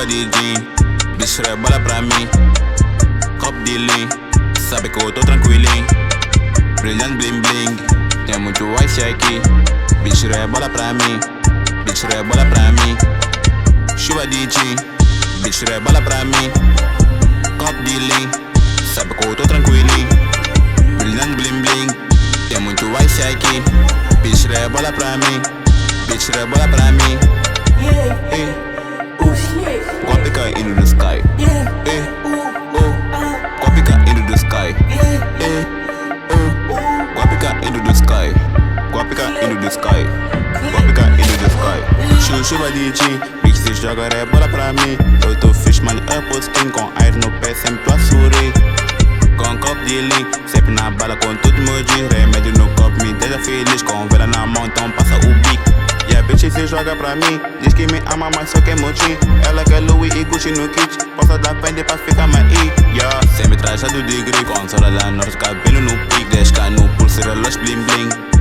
Chuva de Din, bitch rebola pra mim. Copo de lean, sabe que eu tô tranquilinho. Brilhante bling bling, tem muito ice aqui. Bitch rebola pra mim, bitch rebola pra mim. Chuva de Din, bitch rebola pra mim. Copo de lean, sabe que eu tô tranquilinho. Brilhante bling bling, tem muito ice aqui. Bitch rebola pra mim, bitch rebola pra mim. Guapica into the sky. Guapica into the sky. Guapica into the sky. Guapica into the sky. Guapica into the sky. Chuva de Din, bitch se joga rebola pra mim. Eu tô fixe, mano, AirPods King com air no pé, sempre a sorrir. Com copo de lean, sempre na bala com tudo meu dia. Remédio no copo, me deixa feliz. Com vela na mão, então passa o bico. E a bitch se joga pra mim, diz que me ama, mas só quer motim. Ela quer Louis e Gucci no kit, posso dar pende pra ficar mais yeah. Sempre trajado de gris, com sola lá norte, cabelo no pique. 10k no pulso, relógio bling bling.